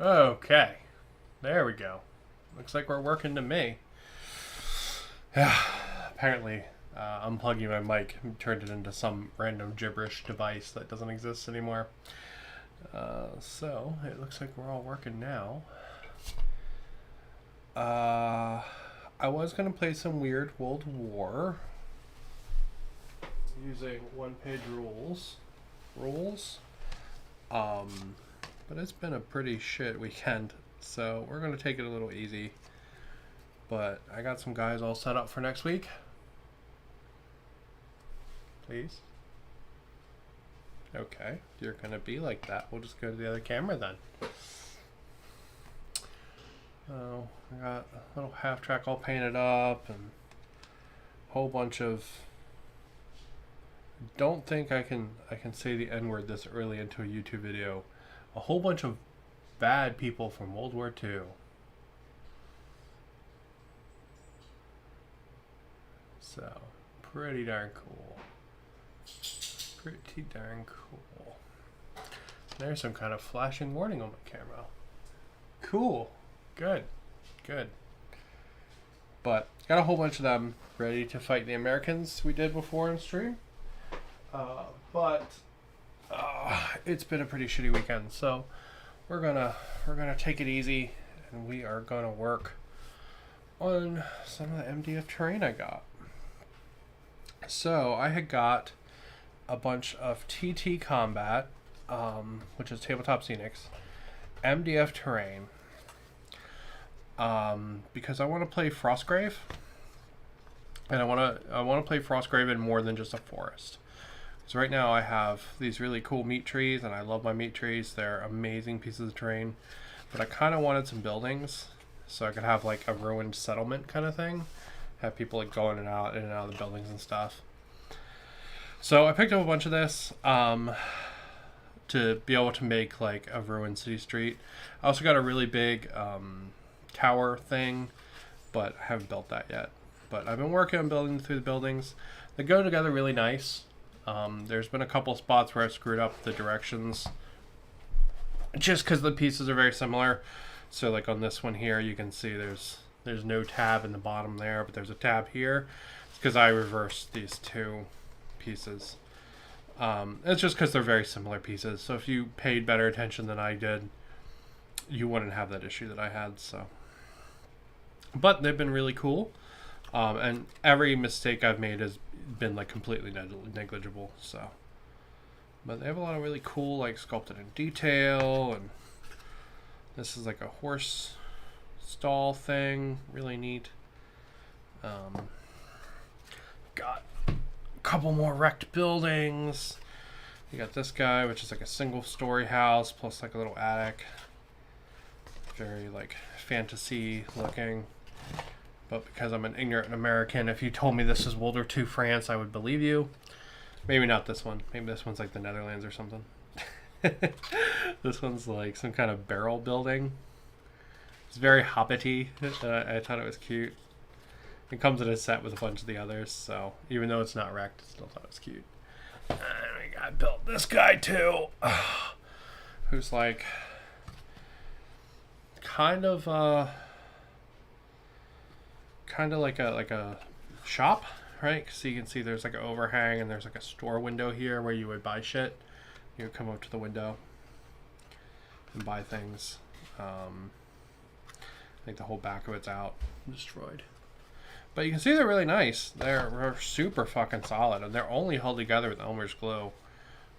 Okay, there we go. Looks like we're working to me. Apparently, unplugging my mic turned it into some random gibberish device that doesn't exist anymore. So, it looks like we're all working now. I was going to play some weird World War using one-page rules. But it's been a pretty shit weekend, so we're going to take it a little easy. But I got some guys all set up for next week. Please. Okay, if you're going to be like that, we'll just go to the other camera then. Oh, I got a little half track all painted up and a whole bunch of... Don't think I can say the N-word this early into a YouTube video. A whole bunch of bad people from World War II. So, pretty darn cool. Pretty darn cool. There's some kind of flashing warning on my camera. Cool. Good. Good. But, got a whole bunch of them ready to fight the Americans we did before in stream. But it's been a pretty shitty weekend, so we're gonna take it easy, and we are gonna work on some of the MDF terrain I got. So I had got a bunch of TT Combat, which is Tabletop Scenics, MDF terrain, because I want to play Frostgrave, and I want to play Frostgrave in more than just a forest. So right now I have these really cool meat trees, and I love my meat trees. They're amazing pieces of terrain. But I kind of wanted some buildings, so I could have like a ruined settlement kind of thing. Have people like going in and out of the buildings and stuff. So I picked up a bunch of this to be able to make like a ruined city street. I also got a really big tower thing, but I haven't built that yet. But I've been working on building through the buildings. They go together really nice. There's been a couple spots where I screwed up the directions just because the pieces are very similar. So like on this one here, you can see there's no tab in the bottom there, but there's a tab here. It's because I reversed these two pieces. It's just because they're very similar pieces. So if you paid better attention than I did, you wouldn't have that issue that I had. So, but they've been really cool. And every mistake I've made has been like completely negligible. So, but they have a lot of really cool like sculpted in detail, and this is like a horse stall thing, really neat. Got a couple more wrecked buildings. You got this guy, which is like a single story house plus like a little attic, very like fantasy looking. But because I'm an ignorant American, if you told me this is World War II France, I would believe you. Maybe not this one. Maybe this one's like the Netherlands or something. This one's like some kind of barrel building. It's very hobbity. I thought it was cute. It comes in a set with a bunch of the others, so even though it's not wrecked, I still thought it was cute. And I built this guy too, who's like kind of like a shop, right? So you can see there's like an overhang, and there's like a store window here where you would buy shit. You would come up to the window and buy things. I think the whole back of it's out and destroyed. But you can see they're really nice. They're super fucking solid, and they're only held together with Elmer's glue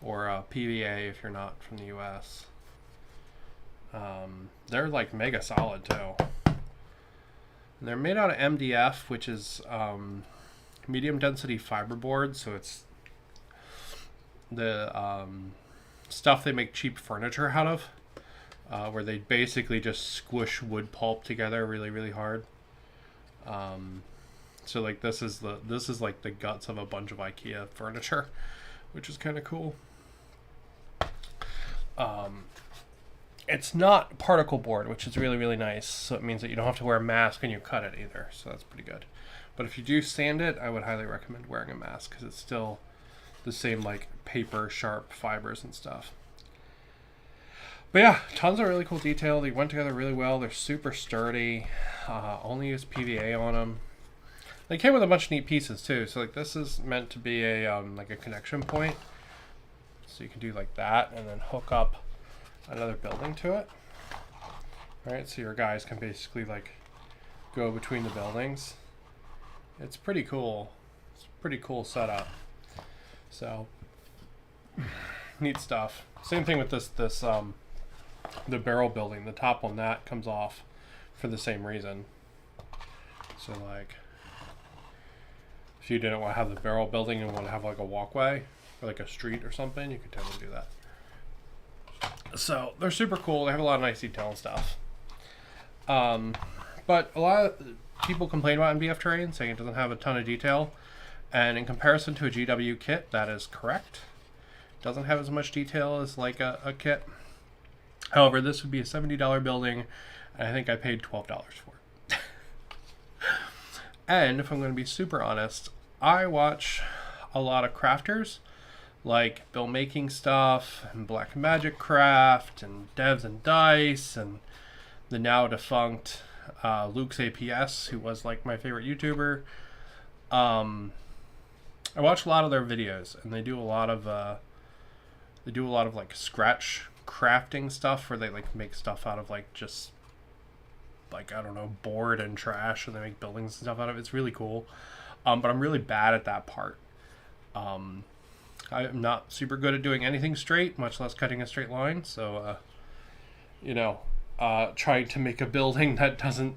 or PVA if you're not from the US. They're like mega solid too. And they're made out of MDF, which is medium density fiberboard, so it's the stuff they make cheap furniture out of, where they basically just squish wood pulp together really, really hard. So like this is like the guts of a bunch of IKEA furniture, which is kind of cool. It's not particle board, which is really, really nice. So it means that you don't have to wear a mask when you cut it either. So that's pretty good. But if you do sand it, I would highly recommend wearing a mask because it's still the same like paper sharp fibers and stuff. But yeah, tons of really cool detail. They went together really well. They're super sturdy. Only use PVA on them. They came with a bunch of neat pieces too. So like this is meant to be a like a connection point. So you can do like that and then hook up another building to it. All right, so your guys can basically like go between the buildings. It's pretty cool. It's a pretty cool setup. So neat stuff. Same thing with this the barrel building. The top on that comes off for the same reason. So like if you didn't want to have the barrel building and want to have like a walkway or like a street or something, you could totally do that. So they're super cool. They have a lot of nice detail and stuff. But a lot of people complain about MDF terrain, saying it doesn't have a ton of detail. And in comparison to a GW kit, that is correct. It doesn't have as much detail as like a kit. However, this would be a $70 building, and I think I paid $12 for it. And if I'm going to be super honest, I watch a lot of crafters, like Bill Making Stuff, and Black Magic Craft, and Devs and Dice, and the now defunct Luke's APS, who was like my favorite YouTuber. I watch a lot of their videos, and they do a lot of like scratch crafting stuff where they like make stuff out of like just like, I don't know, board and trash, and they make buildings and stuff out of it. It's really cool. But I'm really bad at that part. I'm not super good at doing anything straight, much less cutting a straight line. So, trying to make a building that doesn't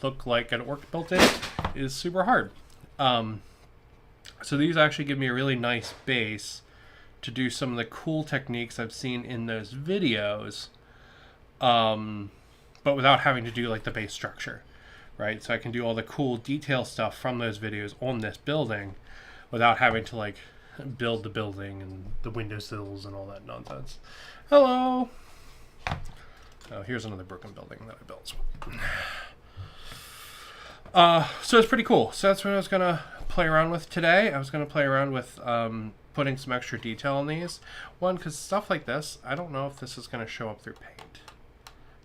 look like an orc built it is super hard. So these actually give me a really nice base to do some of the cool techniques I've seen in those videos, but without having to do like the base structure, right? So I can do all the cool detail stuff from those videos on this building without having to like build the building and the windowsills and all that nonsense. Hello! Oh, here's another broken building that I built. So it's pretty cool. So that's what I was going to play around with today. I was going to play around with putting some extra detail on these. One, because stuff like this, I don't know if this is going to show up through paint.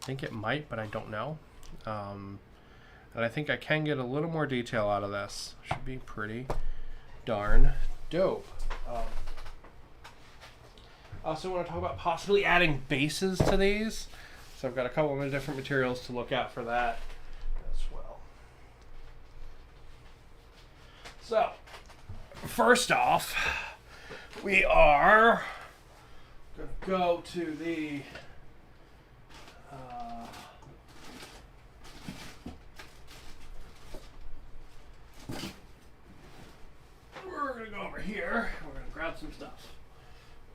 I think it might, but I don't know. And I think I can get a little more detail out of this. Should be pretty darn dope. I also want to talk about possibly adding bases to these. So I've got a couple of different materials to look at for that as well. So, first off, we are going to go to the we're going to go over here. We're going to grab some stuff.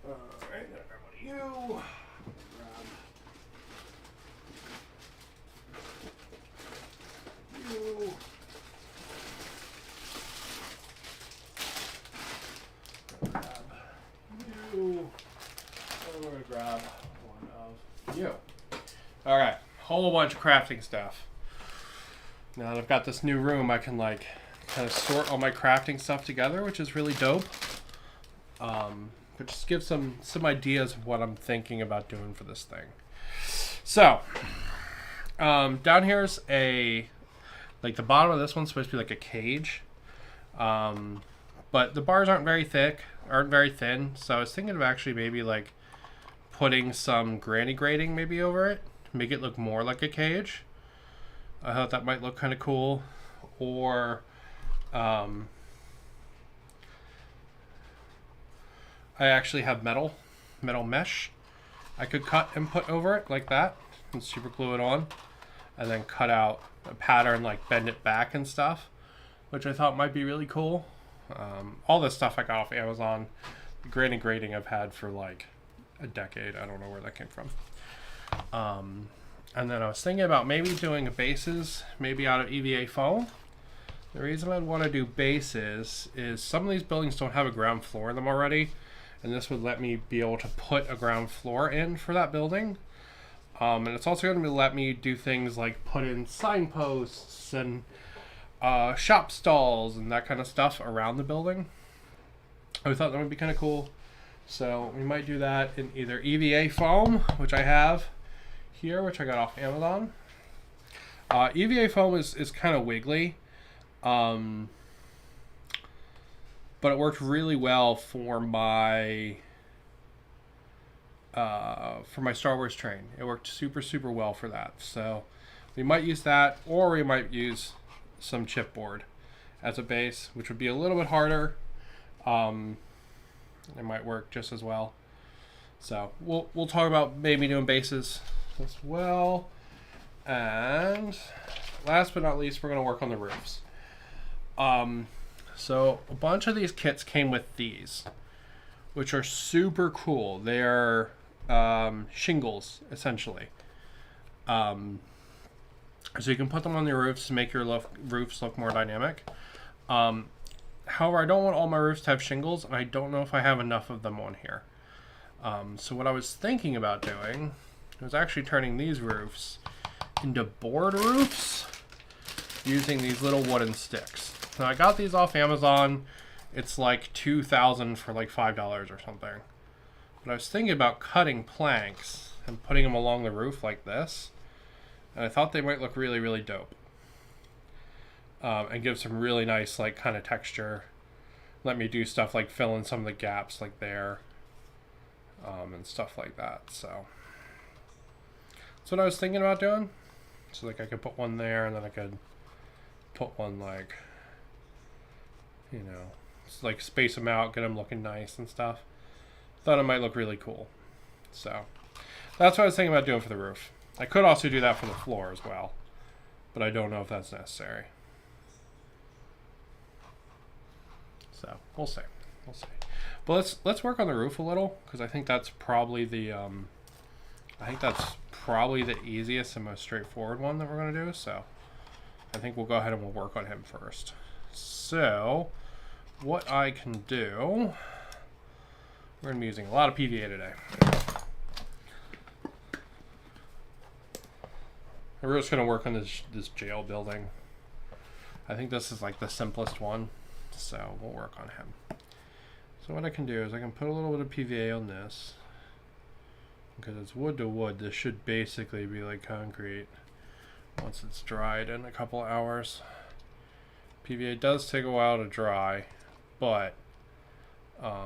All right, gonna grab one of you. Grab you. And we're gonna grab one of you. All right, whole bunch of crafting stuff. Now that I've got this new room, I can like kind of sort all my crafting stuff together, which is really dope. But just give some ideas of what I'm thinking about doing for this thing. So, down here's like the bottom of this one's supposed to be like a cage. But the bars aren't very thin. So I was thinking of actually maybe like putting some granny grating maybe over it, make it look more like a cage. I thought that might look kind of cool. Or, I actually have metal mesh I could cut and put over it like that and super glue it on, and then cut out a pattern, like bend it back and stuff, which I thought might be really cool. All this stuff I got off Amazon. The grating I've had for like a decade. I don't know where that came from. And then I was thinking about maybe doing bases maybe out of EVA foam. The reason I'd want to do bases is some of these buildings don't have a ground floor in them already, and this would let me be able to put a ground floor in for that building. And it's also going to let me do things like put in signposts and shop stalls and that kind of stuff around the building. I thought that would be kind of cool. So we might do that in either EVA foam, which I have here, which I got off Amazon. EVA foam is kind of wiggly, but it worked really well for my Star Wars train. It worked super well for that. So we might use that, or we might use some chipboard as a base, which would be a little bit harder. It might work just as well. So we'll talk about maybe doing bases as well. And last but not least, we're going to work on the roofs. So a bunch of these kits came with these, which are super cool. They are shingles, essentially. So you can put them on your roofs to make your roofs look more dynamic. However, I don't want all my roofs to have shingles, and I don't know if I have enough of them on here. So what I was thinking about doing was actually turning these roofs into board roofs using these little wooden sticks. Now, I got these off Amazon. It's like $2,000 for like $5 or something. But I was thinking about cutting planks and putting them along the roof like this. And I thought they might look really dope. And give some really nice, like, kind of texture. Let me do stuff like fill in some of the gaps, like there, and stuff like that. So that's what I was thinking about doing. So, like, I could put one there, and then I could put one, like, you know, like space them out, get them looking nice and stuff. Thought it might look really cool. So that's what I was thinking about doing for the roof. I could also do that for the floor as well, but I don't know if that's necessary. So we'll see. But let's work on the roof a little, because I think that's probably the easiest and most straightforward one that we're going to do. So I think we'll go ahead and we'll work on him first. So what I can do, we're going to be using a lot of PVA today. We're just going to work on this jail building. I think this is like the simplest one. So we'll work on him. So what I can do is I can put a little bit of PVA on this. Because it's wood to wood, this should basically be like concrete once it's dried in a couple of hours. PVA does take a while to dry, but you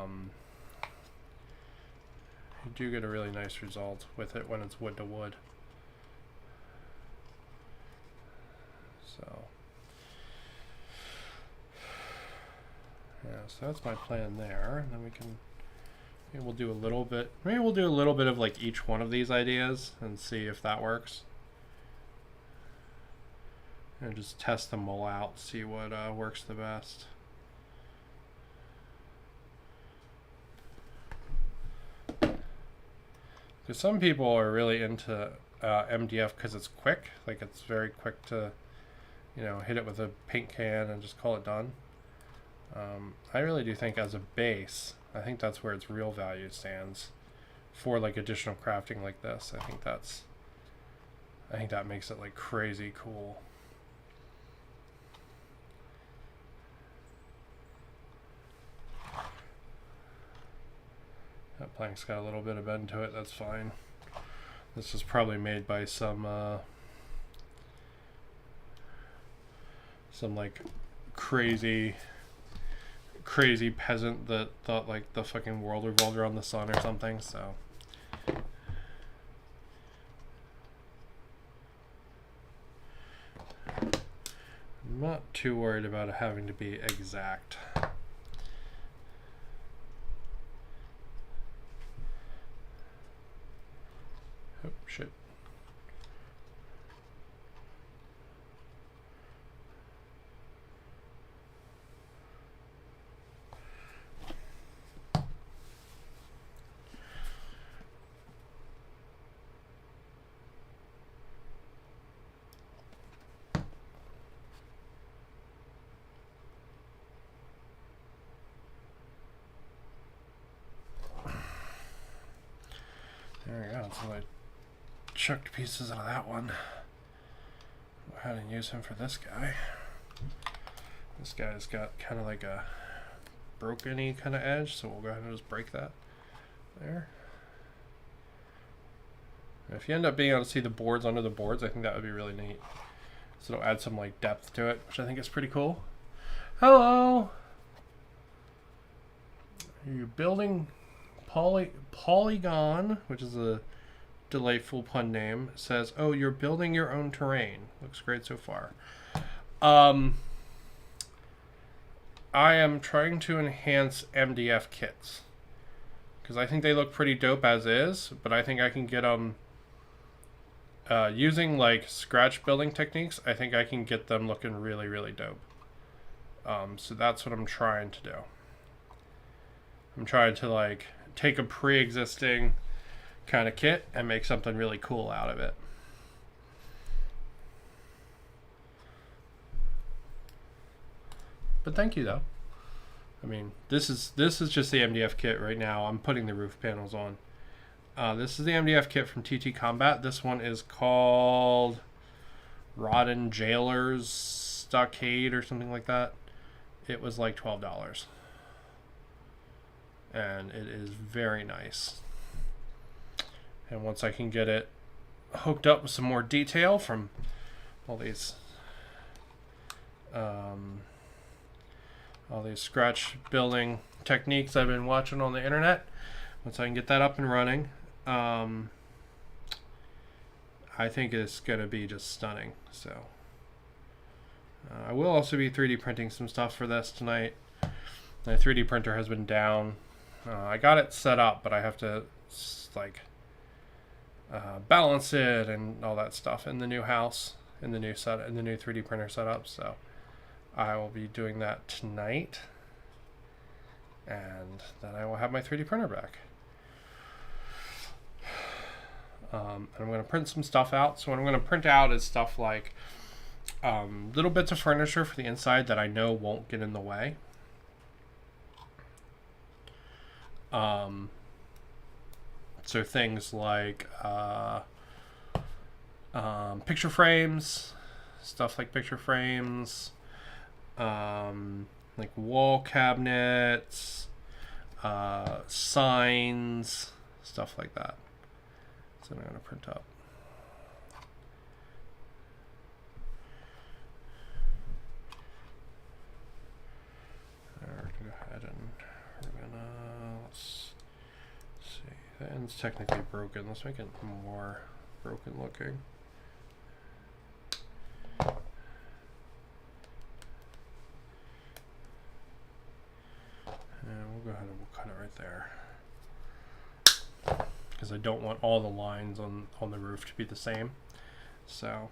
do get a really nice result with it when it's wood to wood. So yeah, so that's my plan there. And then we can, maybe we'll do a little bit of like each one of these ideas and see if that works. And just test them all out, see what works the best. Because some people are really into MDF because it's quick. Like, it's very quick to, you know, hit it with a paint can and just call it done. I really do think as a base, I think that's where its real value stands for like additional crafting like this. I think that makes it like crazy cool. That plank's got a little bit of bend to it, that's fine. This was probably made by some like crazy peasant that thought like the fucking world revolved around the sun or something, so. I'm not too worried about it having to be exact. Oh, shit. There we go, so I chucked pieces out of that one. Go ahead and use him for this guy. This guy's got kind of like a broken-y kind of edge, so we'll go ahead and just break that. There. If you end up being able to see the boards under the boards, I think that would be really neat. So it'll add some like depth to it, which I think is pretty cool. Hello! You're building Polygon, which is a delightful pun name. It says, oh, you're building your own terrain. Looks great so far. I am trying to enhance MDF kits, because I think they look pretty dope as is, but I think I can get them using like scratch building techniques. I think I can get them looking really, really dope. So that's what I'm trying to do. I'm trying to like take a pre-existing kind of kit and make something really cool out of it. But thank you though. I mean, this is just the MDF kit right now. I'm putting the roof panels on. This is the MDF kit from TT Combat. This one is called Rodden Jailer's Stockade or something like that. It was like $12. And it is very nice. And once I can get it hooked up with some more detail from all these scratch building techniques I've been watching on the internet, once I can get that up and running, I think it's going to be just stunning. So I will also be 3D printing some stuff for this tonight. My 3D printer has been down. I got it set up, but I have to like balance it and all that stuff in the new house, in the new 3D printer setup. So I will be doing that tonight, and then I will have my 3D printer back. And I'm going to print some stuff out. So what I'm going to print out is stuff like little bits of furniture for the inside that I know won't get in the way. So things like picture frames, stuff like picture frames, like wall cabinets, signs, stuff like that. So I'm going to print up. We're going to go ahead and we're going to, let's see, the end's technically broken. Let's make it more broken looking. And we'll go ahead and we'll cut it right there, because I don't want all the lines on the roof to be the same. So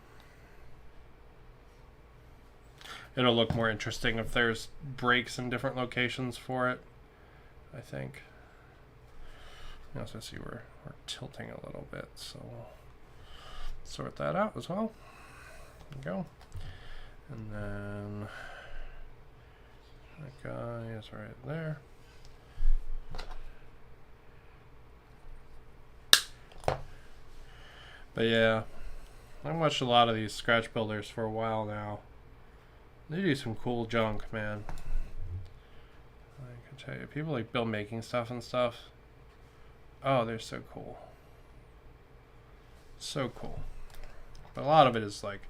it'll look more interesting if there's breaks in different locations for it, I think. You also see we're tilting a little bit, so we'll sort that out as well. There we go. And then that guy is right there. But yeah, I've watched a lot of these scratch builders for a while now. They do some cool junk, man. I can tell you, people like build making stuff and stuff. Oh, they're so cool. So cool. But a lot of it is like,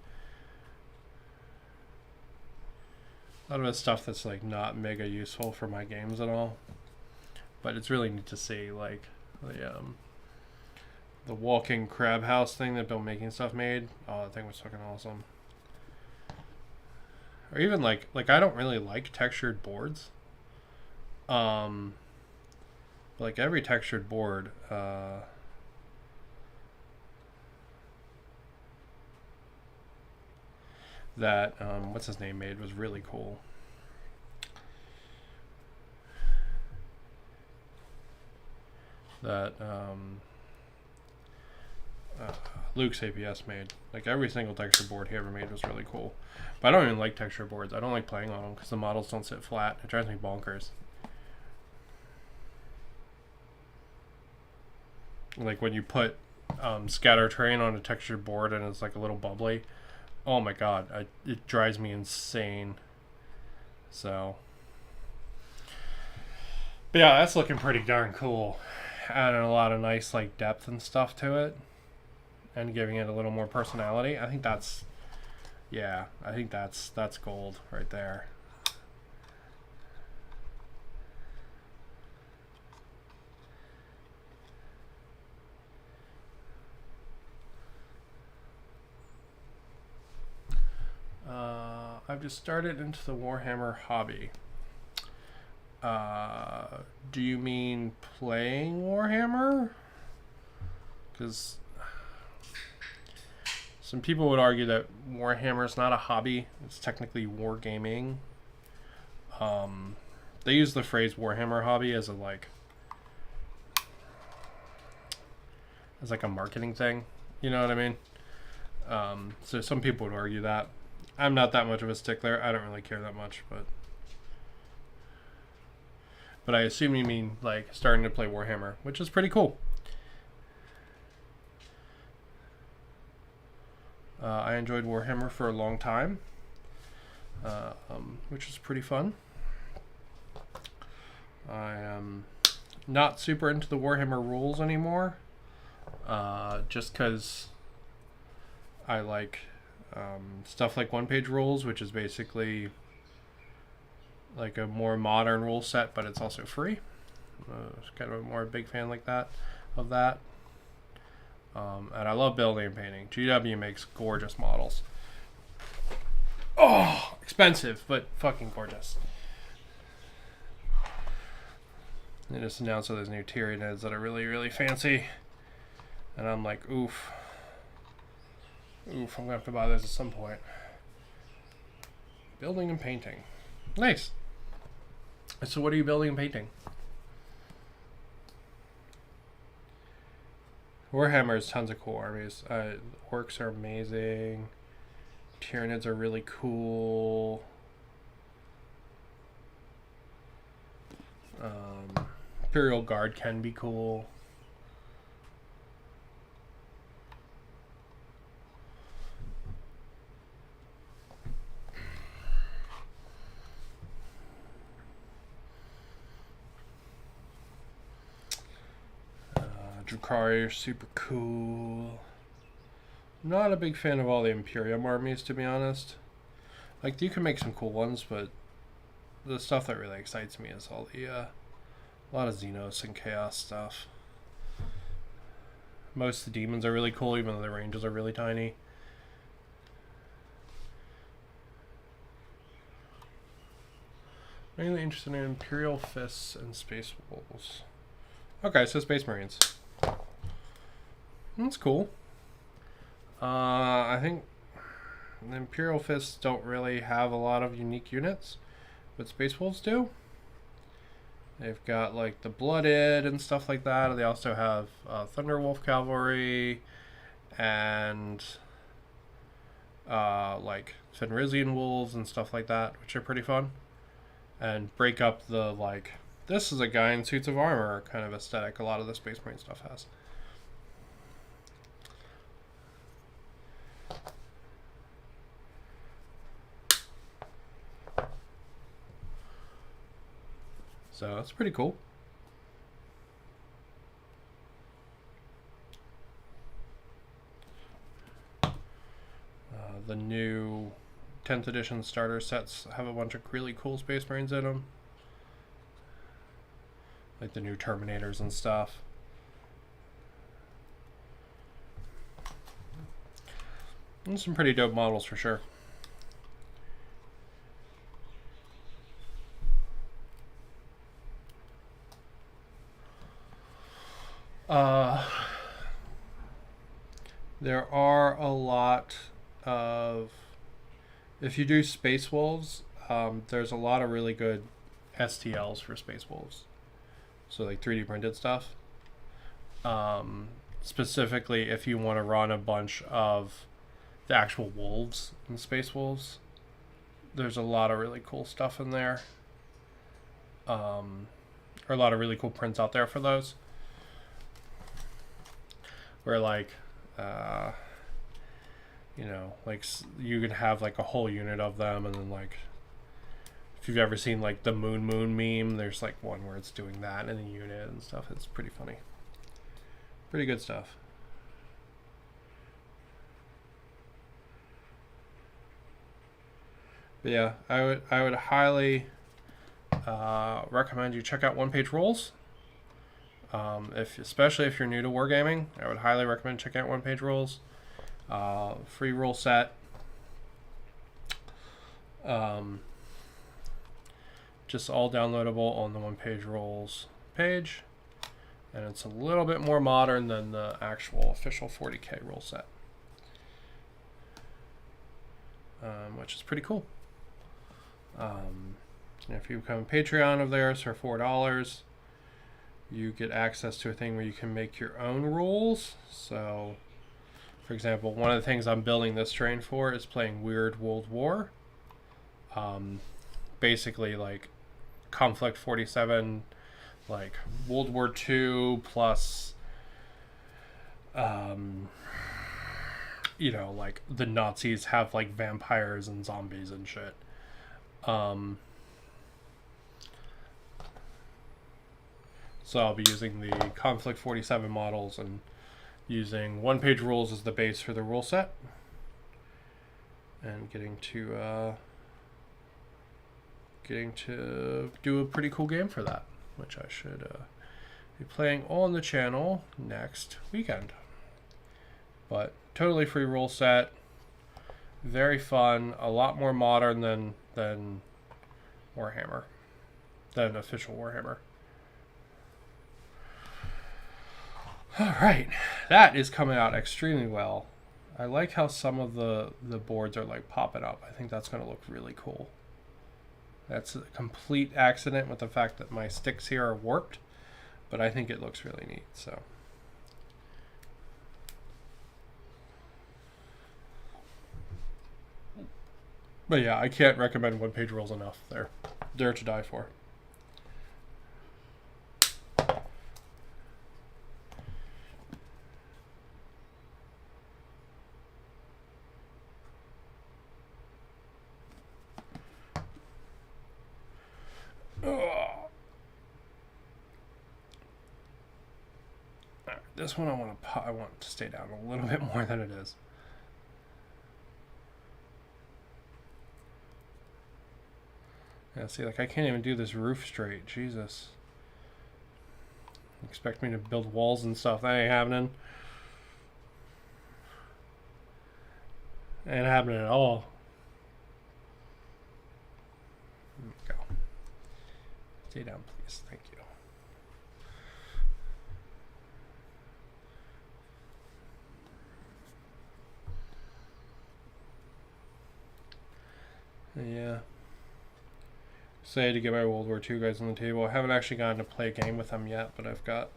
a lot of it's stuff that's like not mega useful for my games at all. But it's really neat to see, like the walking crab house thing that Bill Making Stuff made. Oh, that thing was fucking awesome. Or even like I don't really like textured boards. Like every textured board that what's his name made was really cool. That Luke's APS made. Like every single texture board he ever made was really cool. But I don't even like texture boards. I don't like playing on them because the models don't sit flat. It drives me bonkers. Like when you put scatter terrain on a textured board and it's like a little bubbly. Oh my god, it drives me insane. So, but yeah, that's looking pretty darn cool. adding a lot of nice like depth and stuff to it, and giving it a little more personality. I think that's, yeah, I think that's gold right there. I've just started into the Warhammer hobby. Do you mean playing Warhammer? Because some people would argue that Warhammer is not a hobby. It's technically wargaming. They use the phrase Warhammer hobby as a like a marketing thing. You know what I mean? So some people would argue that. I'm not that much of a stickler. I don't really care that much, but I assume you mean like starting to play Warhammer, which is pretty cool. I enjoyed Warhammer for a long time, which is pretty fun. I am not super into the Warhammer rules anymore, just because I like stuff like one-page rules, which is basically like a more modern rule set, but it's also free. Kind of a more big fan like that of that. And I love building and painting. GW makes gorgeous models. Oh, expensive, but fucking gorgeous. They just announced all those new Tyranids that are really, really fancy. And I'm like, oof. Oof, I'm going to have to buy those at some point. Building and painting. Nice. So what are you building and painting? Warhammer has tons of cool armies. Orcs are amazing. Tyranids are really cool. Imperial Guard can be cool. Drukhari are super cool. Not a big fan of all the Imperium armies, to be honest. Like, you can make some cool ones, but the stuff that really excites me is all the a lot of Xenos and Chaos stuff. Most of the demons are really cool, even though their ranges are really tiny. Mainly interested in Imperial Fists and Space Wolves. Okay, so Space Marines. That's cool. I think the Imperial Fists don't really have a lot of unique units, but Space Wolves do. They've got like the Blooded and stuff like that. They also have Thunderwolf Cavalry and like Fenrisian Wolves and stuff like that, which are pretty fun. And break up the like, this is a guy in suits of armor kind of aesthetic a lot of the Space Marine stuff has. So that's pretty cool. The new 10th edition starter sets have a bunch of really cool Space Marines in them. Like the new Terminators and stuff. And some pretty dope models for sure. There are a lot of, if you do Space Wolves, there's a lot of really good STLs for Space Wolves. So like 3D printed stuff. Specifically if you want to run a bunch of the actual wolves in Space Wolves, there's a lot of really cool stuff in there. Or a lot of really cool prints out there for those. Where like, you know, like you could have like a whole unit of them, and then like, if you've ever seen like the Moon meme, there's like one where it's doing that in a unit and stuff. It's pretty funny. Pretty good stuff. But yeah, I would highly recommend you check out One Page Rules. Especially if you're new to wargaming, I would highly recommend checking out One Page Rules. Free rule set. Just all downloadable on the One Page Rules page, and it's a little bit more modern than the actual official 40k rule set, which is pretty cool. If you become a Patreon of theirs for $4, you get access to a thing where you can make your own rules. So, for example, one of the things I'm building this train for is playing Weird World War. Basically, like Conflict 47, like World War II plus, like the Nazis have like vampires and zombies and shit. So I'll be using the Conflict 47 models and using One Page Rules as the base for the rule set, and getting to do a pretty cool game for that, which I should be playing on the channel next weekend. But totally free rule set, very fun, a lot more modern than Warhammer, than official Warhammer. Alright, that is coming out extremely well. I like how some of the boards are like popping up. I think that's going to look really cool. That's a complete accident with the fact that my sticks here are warped, but I think it looks really neat. So, but yeah, I can't recommend One Page Rules enough. They're to die for. This one I want to stay down a little bit more than it is. Yeah, see, like I can't even do this roof straight. Jesus. Expect me to build walls and stuff. That ain't happening. Ain't happening at all. There we go. Stay down, please. Thank you. Yeah. Excited to get my World War II guys on the table. I haven't actually gotten to play a game with them yet, but I've got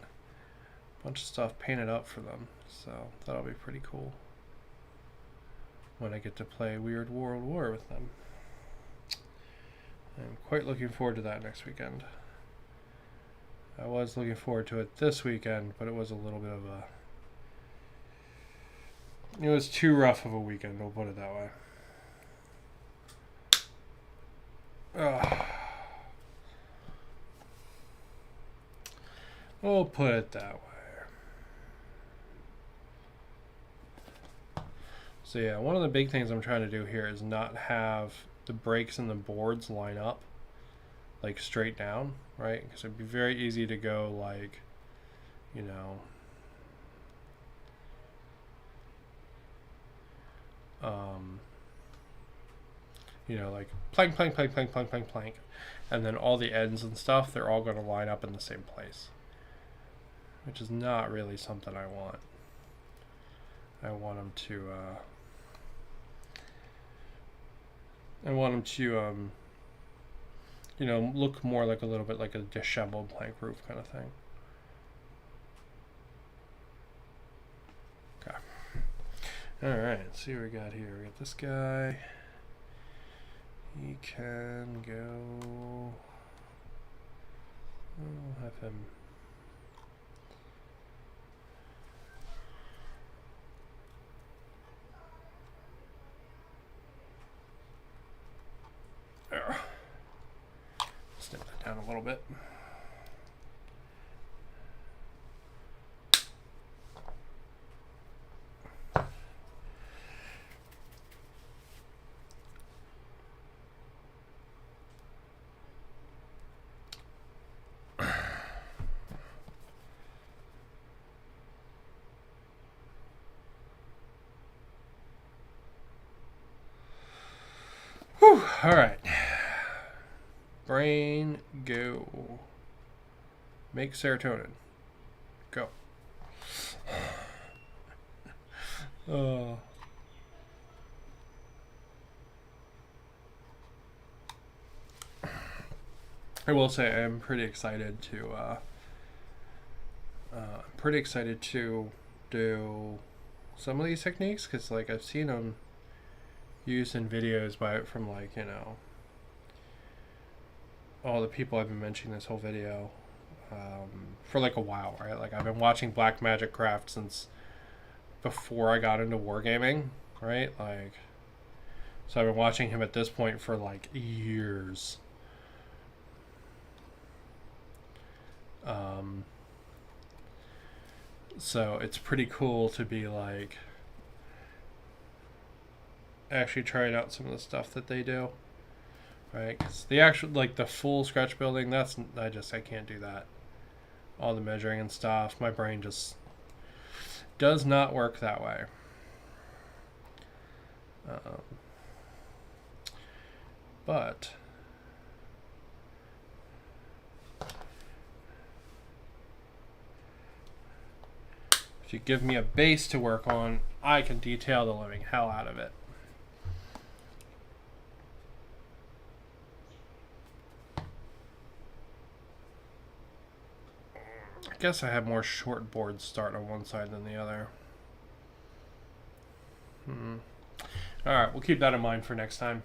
a bunch of stuff painted up for them, so that'll be pretty cool when I get to play Weird World War with them. I'm quite looking forward to that next weekend. I was looking forward to it this weekend, but it was a little bit of a... It was too rough of a weekend, we'll put it that way. We'll put it that way. So yeah, one of the big things I'm trying to do here is not have the breaks in the boards line up like straight down, right? Because it'd be very easy to go like, like plank, plank, plank, plank, plank, plank, plank, and then all the ends and stuff, they're all going to line up in the same place, which is not really something I want. I want them to look more like a little bit like a disheveled plank roof kind of thing. Okay. Alright, let's see what we got here. We got this guy. He can go... I'll have him... There. Snip that down a little bit. All right. Brain, go. Make serotonin. Go. Oh. I will say I'm pretty excited to do some of these techniques, because like I've seen them used in videos from like, you know, all the people I've been mentioning this whole video for like a while, right? Like I've been watching Black Magic Craft since before I got into wargaming, right? Like, so I've been watching him at this point for like years. So it's pretty cool to be like actually trying out some of the stuff that they do, right? Because the actual, like the full scratch building, I can't do that. All the measuring and stuff, my brain just does not work that way. But if you give me a base to work on, I can detail the living hell out of it. I guess I have more short boards start on one side than the other. Alright, we'll keep that in mind for next time.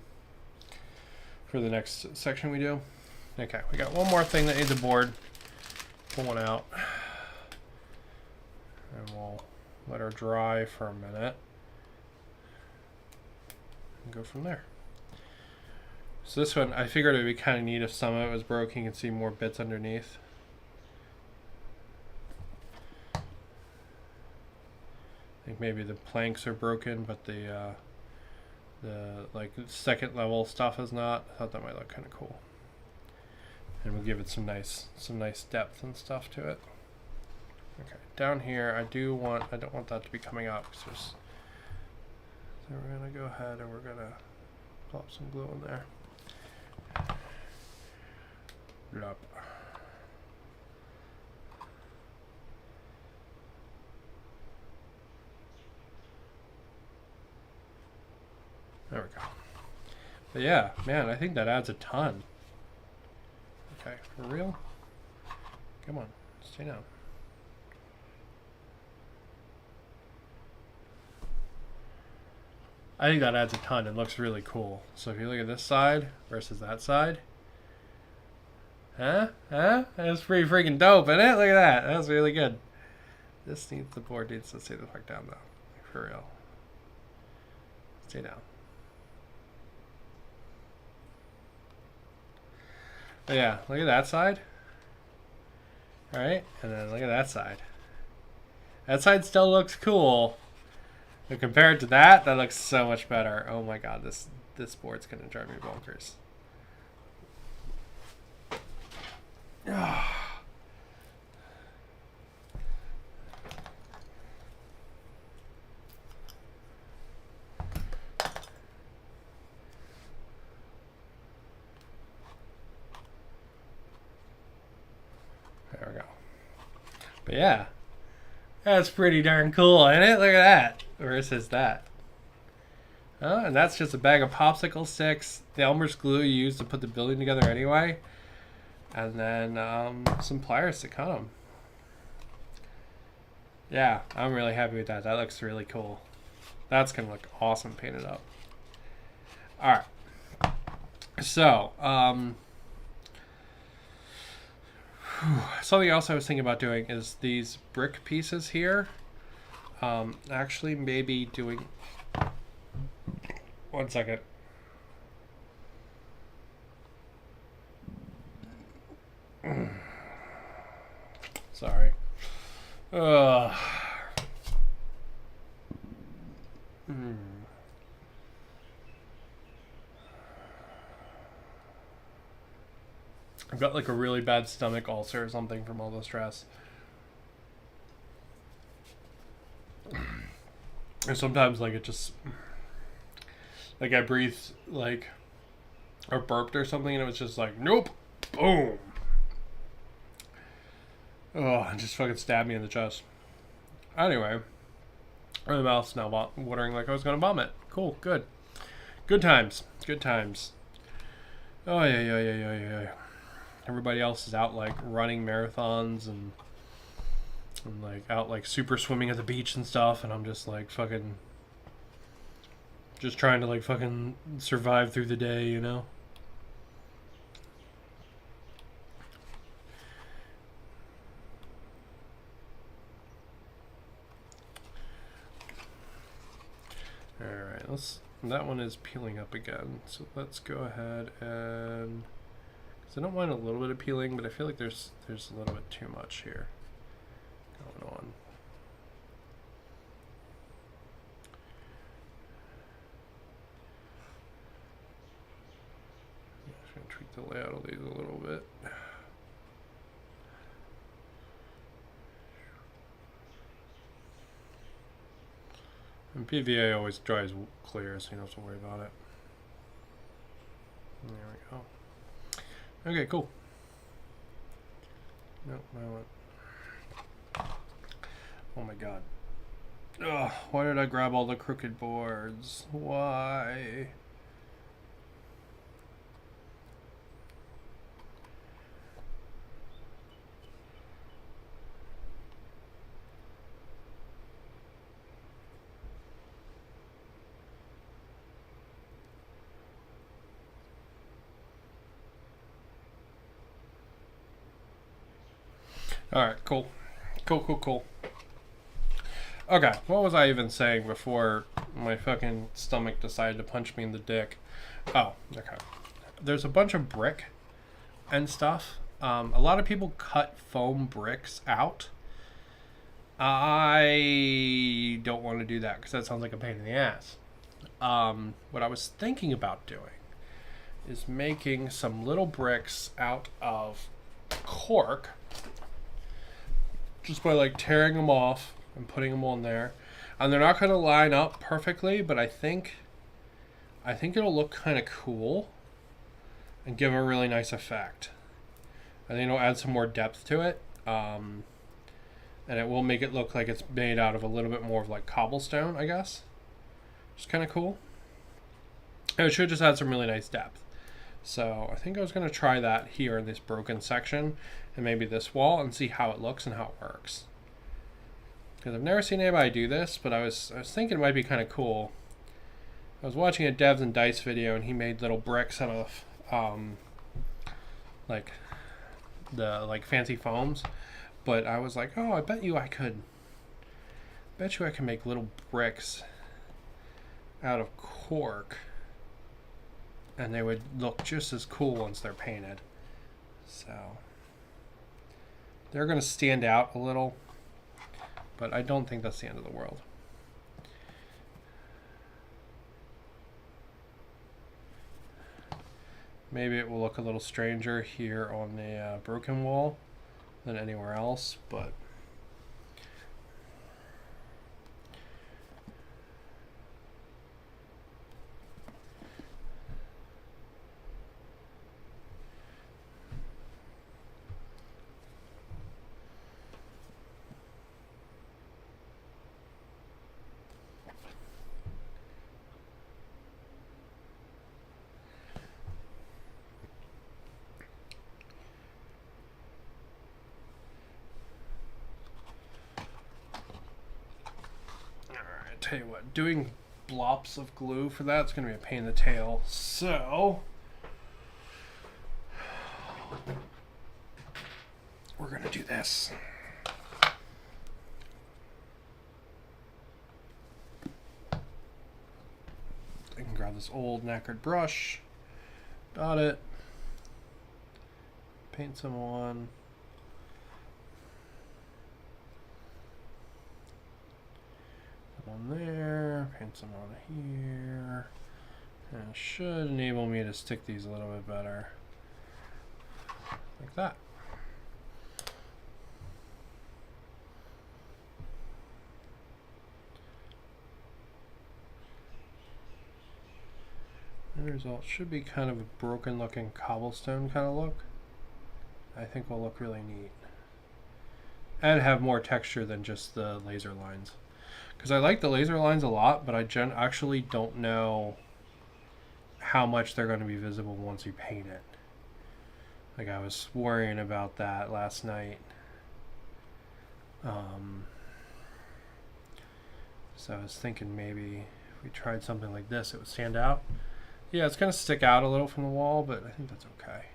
For the next section we do. Okay, we got one more thing that needs a board. Pull one out. And we'll let her dry for a minute. And go from there. So this one, I figured it would be kind of neat if some of it was broken. You can see more bits underneath. I think maybe the planks are broken, but the like second level stuff is not. I thought that might look kind of cool, and we'll give it some nice depth and stuff to it. Okay, down here I don't want that to be coming up. So we're gonna go ahead and we're gonna pop some glue in there. Yep. There we go. But yeah, man, I think that adds a ton. Okay, for real? Come on, stay down. I think that adds a ton and looks really cool. So if you look at this side versus that side, that's pretty freaking dope, isn't it? Look at that. That's really good. The board needs to stay the fuck down though. For real. Stay down. But yeah, look at that side. Alright, and then look at that side. That side still looks cool. But compared to that looks so much better. Oh my god, this board's gonna drive me bonkers. There we go. But yeah, that's pretty darn cool, ain't it? Look at that. Versus that. Oh, and that's just a bag of popsicle sticks, the Elmer's glue you use to put the building together anyway, and then some pliers to cut them. Yeah, I'm really happy with that. That looks really cool. That's gonna look awesome painted up. All right. So, something else I was thinking about doing is these brick pieces here. Actually, maybe doing. One second. Sorry. I've got like a really bad stomach ulcer or something from all the stress. And sometimes like it just, like I breathe like or burped or something, and it was just like, nope, boom. Oh, it just fucking stabbed me in the chest. Anyway, my mouth's now watering like I was gonna vomit. Cool, good. Good times. Good times. Oh, yeah. Everybody else is out like running marathons and like out like super swimming at the beach and stuff, and I'm just like fucking just trying to like fucking survive through the day, you know? Alright, that one is peeling up again. So let's go ahead and, because I don't mind a little bit of peeling, but I feel like there's a little bit too much here going on. I'm just going to tweak the layout of these a little bit. And PVA always dries clear, so you don't have to worry about it. There we go. Okay, cool. Nope, I went. Oh my god. Ugh, why did I grab all the crooked boards? Why? Alright, cool. Cool. Okay, what was I even saying before my fucking stomach decided to punch me in the dick? Oh, okay. There's a bunch of brick and stuff. A lot of people cut foam bricks out. I don't want to do that because that sounds like a pain in the ass. What I was thinking about doing is making some little bricks out of cork, just by like tearing them off and putting them on there. And they're not going to line up perfectly, but I think it'll look kind of cool and give a really nice effect. I think it'll add some more depth to it, and it will make it look like it's made out of a little bit more of like cobblestone, I guess. It's kind of cool. And it should just add some really nice depth. So I think I was going to try that here in this broken section and maybe this wall and see how it looks and how it works. Because I've never seen anybody do this, but I was thinking it might be kind of cool. I was watching a Devs and Dice video and he made little bricks out of like the like fancy foams, but I was like, oh, I bet you I could make little bricks out of cork and they would look just as cool once they're painted. So they're going to stand out a little, but I don't think that's the end of the world. Maybe it will look a little stranger here on the broken wall than anywhere else, but tell you what, doing blops of glue for that's going to be a pain in the tail. So we're going to do this. I can grab this old knackered brush, dot it, paint some on. On there, paint some on here. And it should enable me to stick these a little bit better. Like that. The result should be kind of a broken looking cobblestone kind of look. I think will look really neat. And have more texture than just the laser lines. Because I like the laser lines a lot, but I actually don't know how much they're going to be visible once you paint it. Like I was worrying about that last night. So I was thinking maybe if we tried something like this, it would stand out. Yeah, it's going to stick out a little from the wall, but I think that's okay.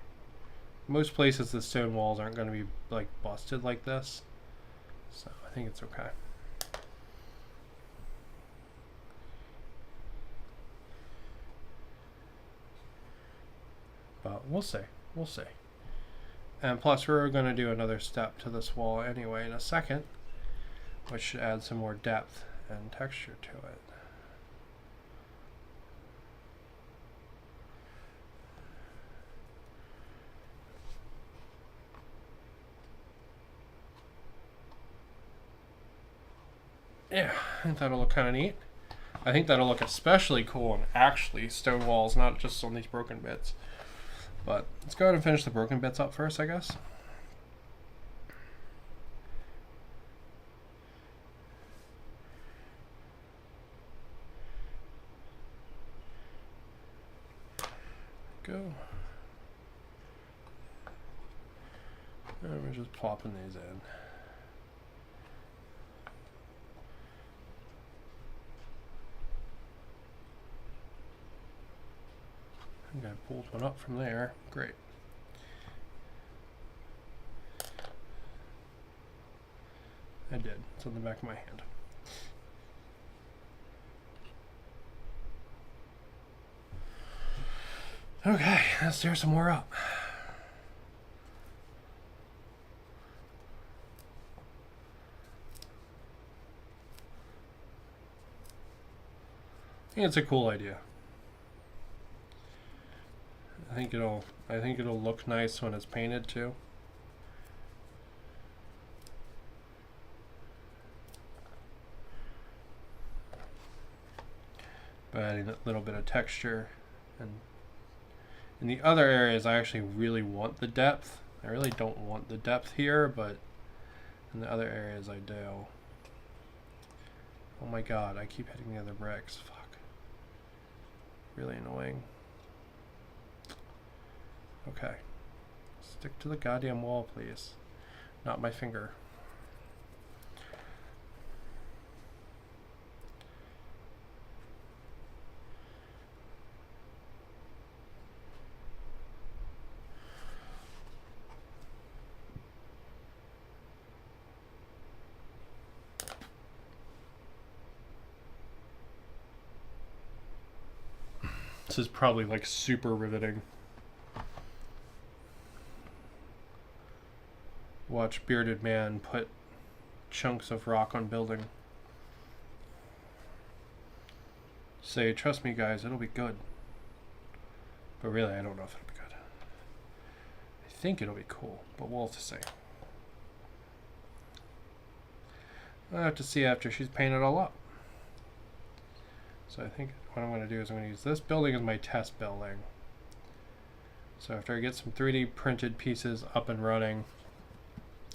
Most places the stone walls aren't going to be like busted like this. So I think it's okay. But we'll see. We'll see. And plus we're going to do another step to this wall anyway in a second, which should add some more depth and texture to it. Yeah, I think that'll look kind of neat. I think that'll look especially cool on actually stone walls, not just on these broken bits. But let's go ahead and finish the broken bits up first, I guess. Go. And we're just plopping these in. I think I pulled one up from there. Great. I did. It's on the back of my hand. Okay, let's stir some more up. I think it's a cool idea. I think it'll look nice when it's painted too. By adding a little bit of texture, and in the other areas I actually really want the depth. I really don't want the depth here, but in the other areas I do. Oh my god, I keep hitting the other bricks. Fuck. Really annoying. Okay. Stick to the goddamn wall, please. Not my finger. This is probably like super riveting. Watch bearded man put chunks of rock on building. Say, trust me guys, it'll be good. But really, I don't know if it'll be good. I think it'll be cool, but we'll have to see. I'll have to see after she's painted it all up. So I think what I'm going to do is I'm going to use this building as my test building. So after I get some 3D printed pieces up and running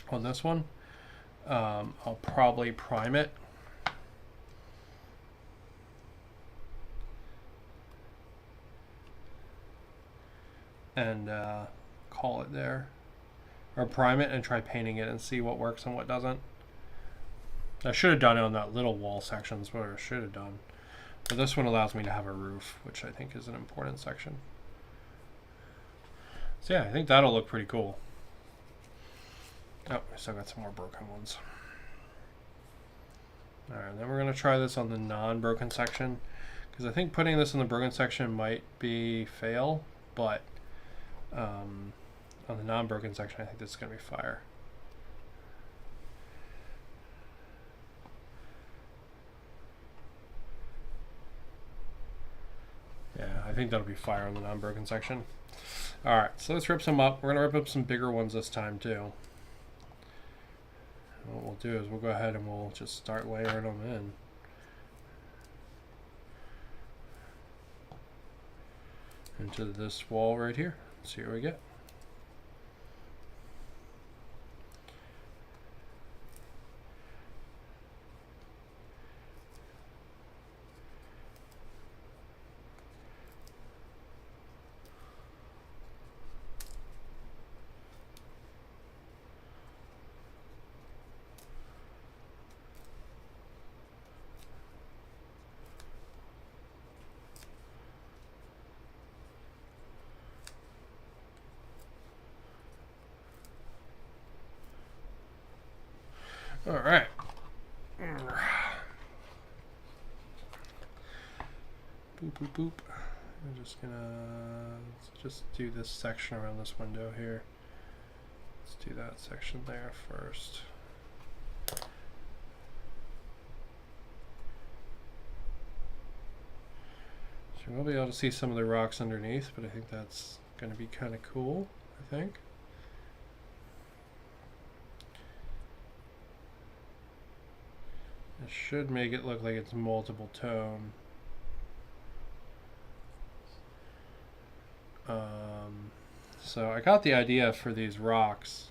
on this one, I'll probably prime it. And call it there. Or prime it and try painting it and see what works and what doesn't. I should have done it on that little wall section, is what I should have done. But this one allows me to have a roof, which I think is an important section. So yeah, I think that'll look pretty cool. Oh, I still got some more broken ones. Alright, then we're going to try this on the non-broken section. Because I think putting this in the broken section might be fail, but on the non-broken section I think this is going to be fire. Yeah, I think that'll be fire on the non-broken section. Alright, so let's rip some up. We're going to rip up some bigger ones this time too. And what we'll do is we'll go ahead and we'll just start layering them in. into this wall right here. See what we get. All right. Boop, boop, boop. I'm just gonna just do this section around this window here. Let's do that section there first. So we'll be able to see some of the rocks underneath, but I think that's going to be kind of cool, I think. It should make it look like it's multiple tone. So I got the idea for these rocks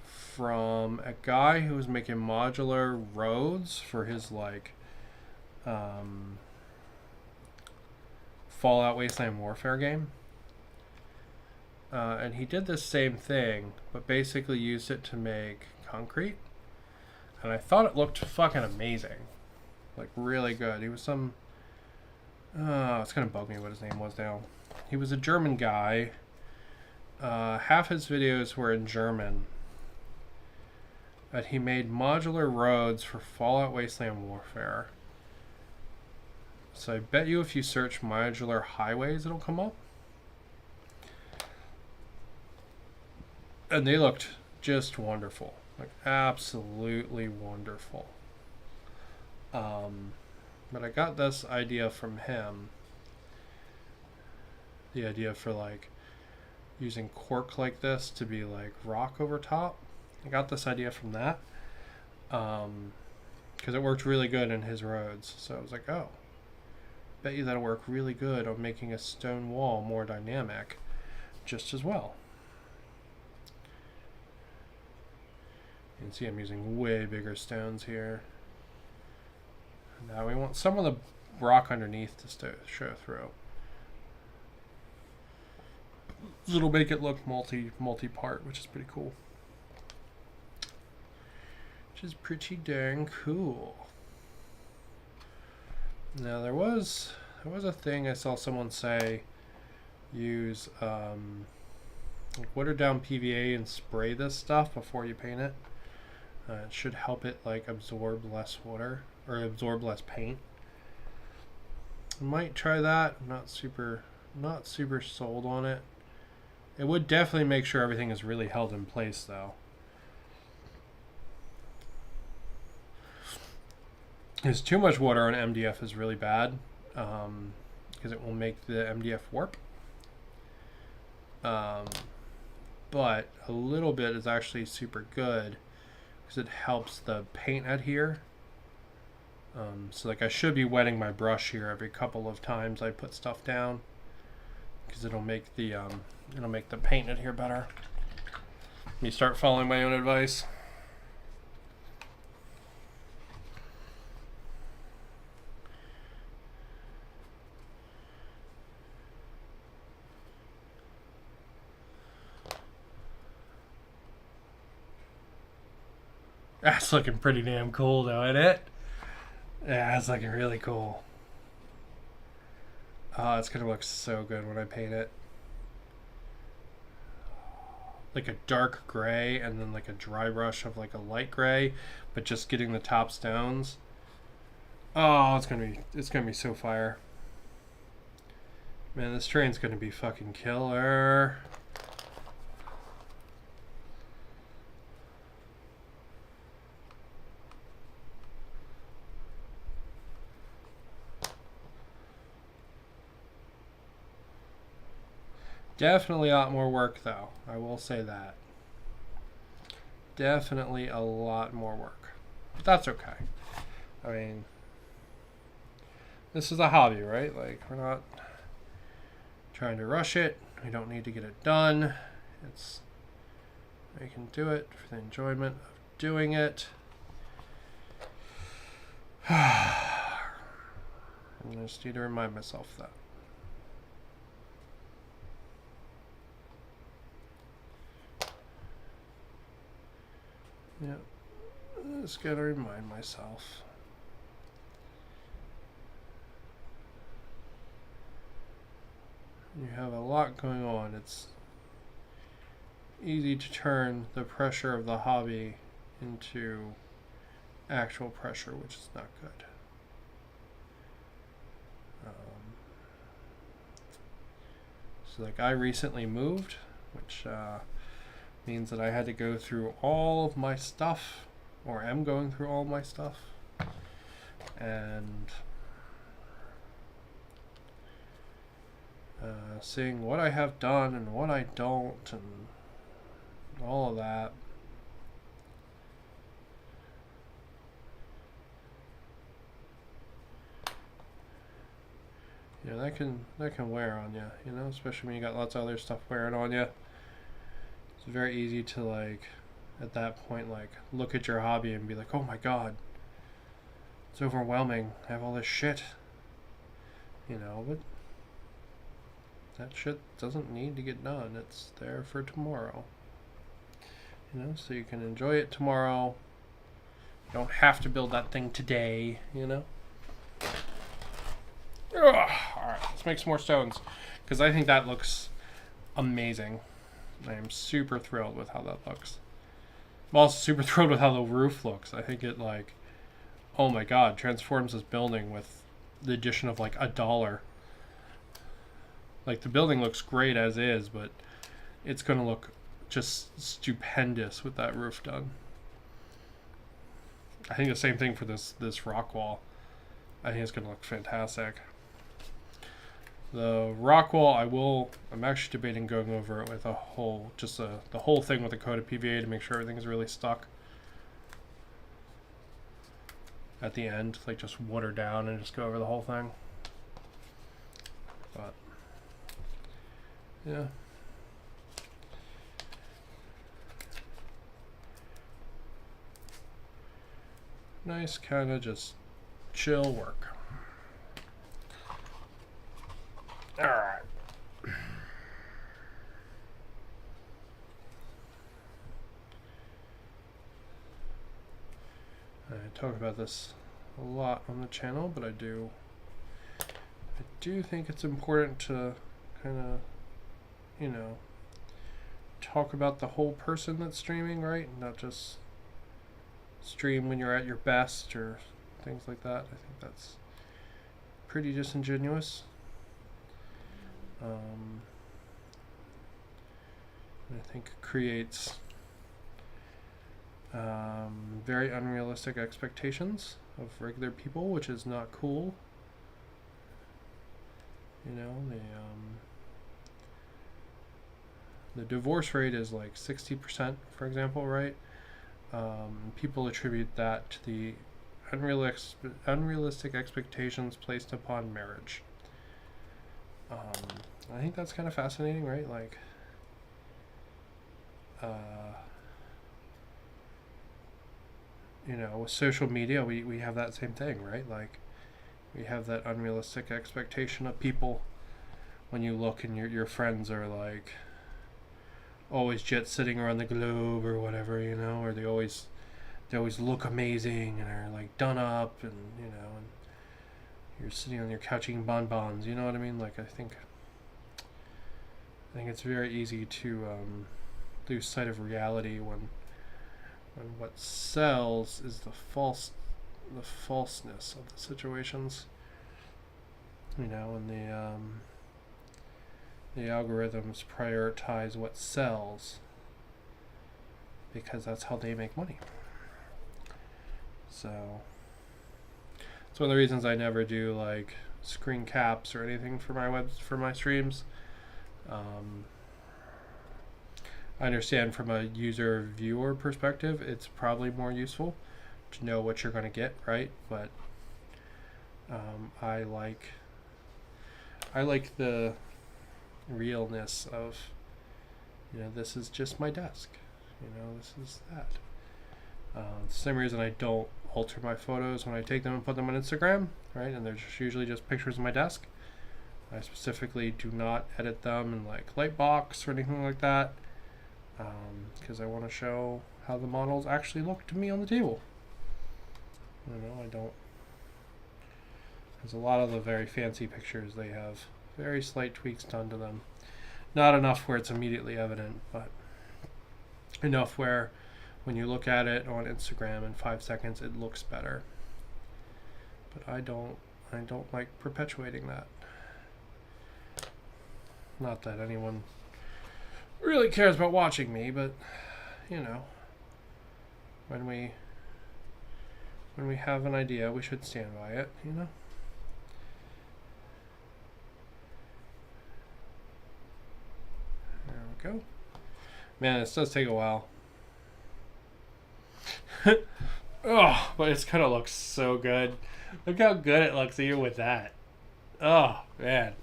from a guy who was making modular roads for his like Fallout Wasteland Warfare game. And he did the same thing, but basically used it to make concrete. And I thought it looked fucking amazing. Like, really good. He was some... it's gonna bug me what his name was now. He was a German guy. Half his videos were in German. But he made modular roads for Fallout Wasteland Warfare. So I bet you if you search modular highways, it'll come up. And they looked just wonderful. Like, absolutely wonderful. But I got this idea from him. The idea for, like, using cork like this to be, like, rock over top. I got this idea from that. Because it worked really good in his roads. So I was like, oh. Bet you that'll work really good on making a stone wall more dynamic just as well. You can see I'm using way bigger stones here. Now we want some of the rock underneath to show through. It'll make it look multi-part, which is pretty cool. Which is pretty dang cool. Now there was a thing I saw someone say, use like watered down PVA and spray this stuff before you paint it. It should help it like absorb less water or absorb less paint. I might try that. I'm not super sold on it. It would definitely make sure everything is really held in place though. Because too much water on MDF is really bad, because it will make the MDF warp. But a little bit is actually super good because it helps the paint adhere. So like I should be wetting my brush here every couple of times I put stuff down, because it'll make the paint adhere better. Let me start following my own advice. That's looking pretty damn cool though, isn't it? Yeah, it's looking really cool. Oh, it's gonna look so good when I paint it. Like a dark gray and then like a dry brush of like a light gray, but just getting the top stones. Oh, it's gonna be so fire. Man, this train's gonna be fucking killer. Definitely a lot more work though, I will say that. Definitely a lot more work. But that's okay. I mean, this is a hobby, right? Like, we're not trying to rush it. We don't need to get it done. I can do it for the enjoyment of doing it. I just need to remind myself that. Yeah, I just gotta remind myself. You have a lot going on. It's easy to turn the pressure of the hobby into actual pressure, which is not good. So like I recently moved, which means that I had to go through all of my stuff, or am going through all my stuff, and seeing what I have done and what I don't, and all of that. Yeah, that can wear on you, you know, especially when you got lots of other stuff wearing on you. It's very easy to, like, at that point, like, look at your hobby and be like, oh my god, it's overwhelming, I have all this shit, you know, but that shit doesn't need to get done. It's there for tomorrow, you know, so you can enjoy it tomorrow. You don't have to build that thing today, you know. Alright, let's make some more stones, because I think that looks amazing. I am super thrilled with how that looks. I'm also super thrilled with how the roof looks. I think it, like, oh my god, transforms this building with the addition of like $1. Like, the building looks great as is, but it's going to look just stupendous with that roof done. I think the same thing for this rock wall. I think it's going to look fantastic. The rock wall, I'm actually debating going over it with the whole thing with a coat of PVA to make sure everything is really stuck at the end, like just water down and just go over the whole thing. But yeah. Nice kind of just chill work. Alright. I talk about this a lot on the channel, but I do think it's important to kind of, you know, talk about the whole person that's streaming, right? Not just stream when you're at your best or things like that. I think that's pretty disingenuous. I think it creates very unrealistic expectations of regular people, which is not cool. You know, the divorce rate is like 60%, for example, right? People attribute that to the unrealistic expectations placed upon marriage. I think that's kind of fascinating, right? Like, you know, with social media, we have that same thing, right? Like, we have that unrealistic expectation of people when you look and your friends are like always jet sitting around the globe or whatever, you know, or they always look amazing and are like done up, and you know, and you're sitting on your couch eating bonbons, you know what I mean? Like, I think it's very easy to lose sight of reality when what sells is the falseness of the situations, you know, and the algorithms prioritize what sells because that's how they make money. So it's one of the reasons I never do like screen caps or anything for my streams. I understand from a user viewer perspective, it's probably more useful to know what you're going to get, right? But I like the realness of, you know, this is just my desk. You know, this is that. Same reason I don't alter my photos when I take them and put them on Instagram, right? And they're just usually just pictures of my desk. I specifically do not edit them in like Lightbox or anything like that, because I want to show how the models actually look to me on the table. You know, I don't. There's a lot of the very fancy pictures, they have very slight tweaks done to them. Not enough where it's immediately evident, but enough where when you look at it on Instagram in 5 seconds, it looks better. But I don't like perpetuating that. Not that anyone really cares about watching me, but you know, when we have an idea, we should stand by it, you know? There we go. Man, this does take a while. Oh, but it's gonna look so good. Look how good it looks even with that. Oh, man.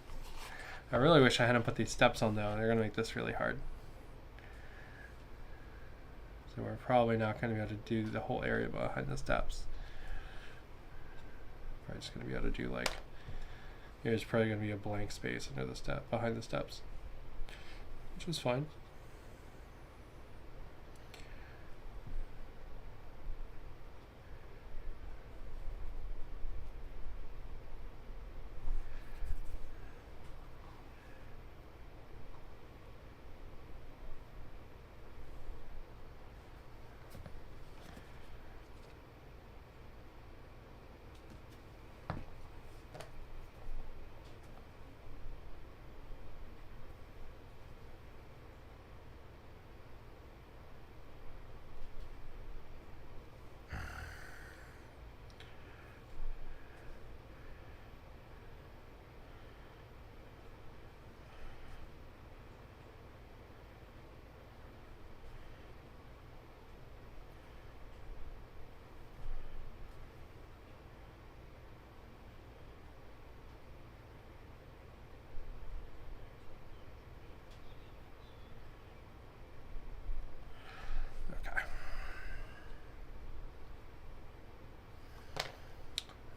I really wish I hadn't put these steps on though. They're gonna make this really hard. So we're probably not gonna be able to do the whole area behind the steps. We're just gonna be able to do like, there's probably gonna be a blank space under the step, behind the steps, which was fine.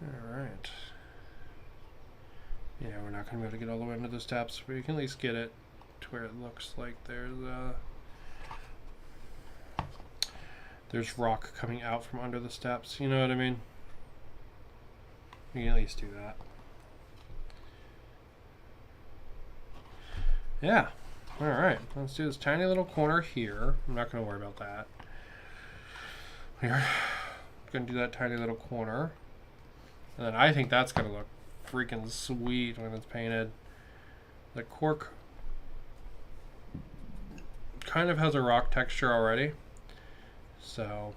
Alright. Yeah, we're not going to be able to get all the way into the steps, but you can at least get it to where it looks like there's rock coming out from under the steps, you know what I mean? You can at least do that. Yeah. Alright, let's do this tiny little corner here. I'm not going to worry about that. We're going to do that tiny little corner. And then I think that's going to look freaking sweet when it's painted. The cork kind of has a rock texture already. So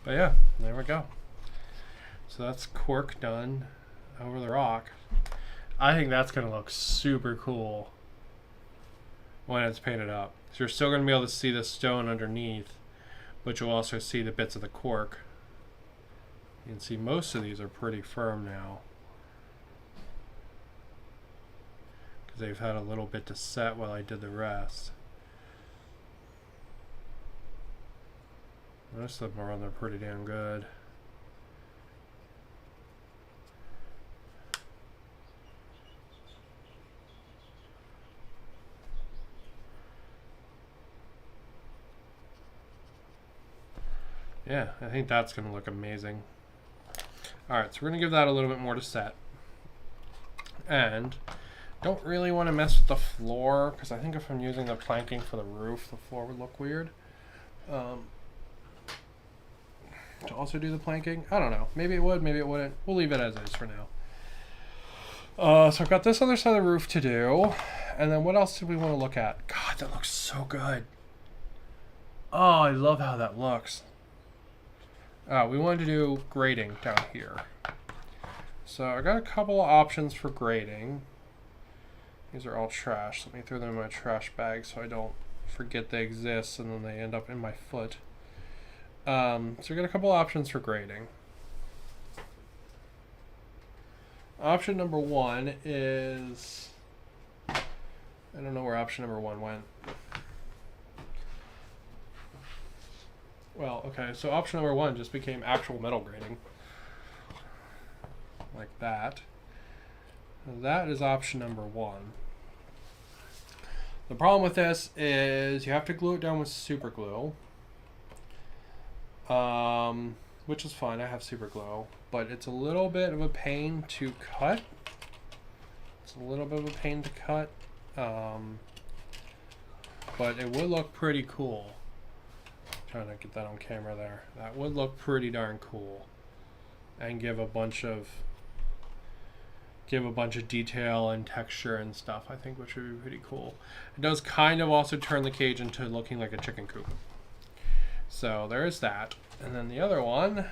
but yeah, there we go. So that's cork done over the rock. I think that's going to look super cool when it's painted up. So you're still going to be able to see the stone underneath, but you'll also see the bits of the cork. You can see most of these are pretty firm now, because they've had a little bit to set while I did the rest. Most of them are on there pretty damn good. Yeah, I think that's going to look amazing. Alright, so we're going to give that a little bit more to set. And don't really want to mess with the floor, because I think if I'm using the planking for the roof, the floor would look weird. To also do the planking, I don't know. Maybe it would, maybe it wouldn't. We'll leave it as is for now. So I've got this other side of the roof to do. And then what else do we want to look at? God, that looks so good. Oh, I love how that looks. We wanted to do grading down here. So I got a couple of options for grading. These are all trash. Let me throw them in my trash bag so I don't forget they exist and then they end up in my foot. So we got a couple options for grading. Option number one is, I don't know where option number one went. Well, okay, so option number one just became actual metal grading. Like that. That is option number one. The problem with this is you have to glue it down with super glue. Which is fine, I have super glue. But it's a little bit of a pain to cut. It's a little bit of a pain to cut. But it would look pretty cool. Trying to get that on camera there. That would look pretty darn cool. And give a bunch of detail and texture and stuff, I think, which would be pretty cool. It does kind of also turn the cage into looking like a chicken coop. So there is that. And then the other one,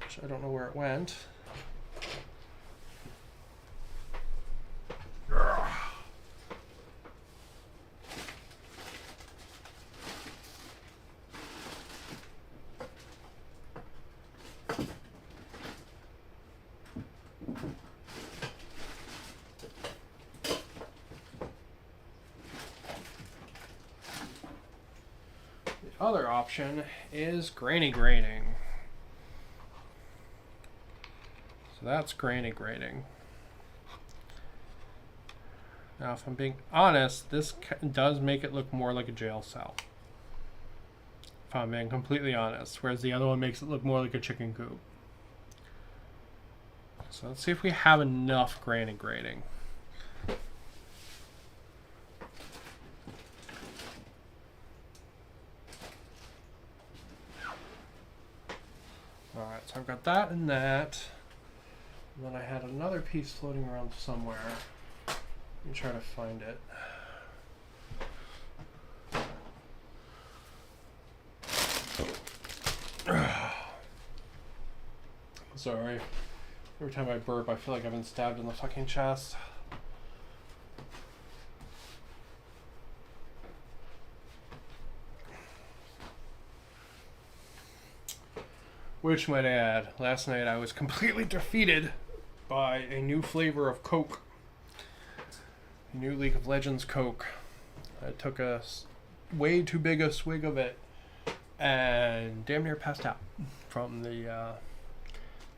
which I don't know where it went. Other option is granny grading. So that's granny grading. Now, if I'm being honest, this does make it look more like a jail cell. If I'm being completely honest, whereas the other one makes it look more like a chicken coop. So let's see if we have enough granny grading. Alright, so I've got that and that. And then I had another piece floating around somewhere. Let me try to find it. Sorry. Every time I burp, I feel like I've been stabbed in the fucking chest. Which might add, last night I was completely defeated by a new flavor of Coke. A new League of Legends Coke. I took a way too big a swig of it and damn near passed out from the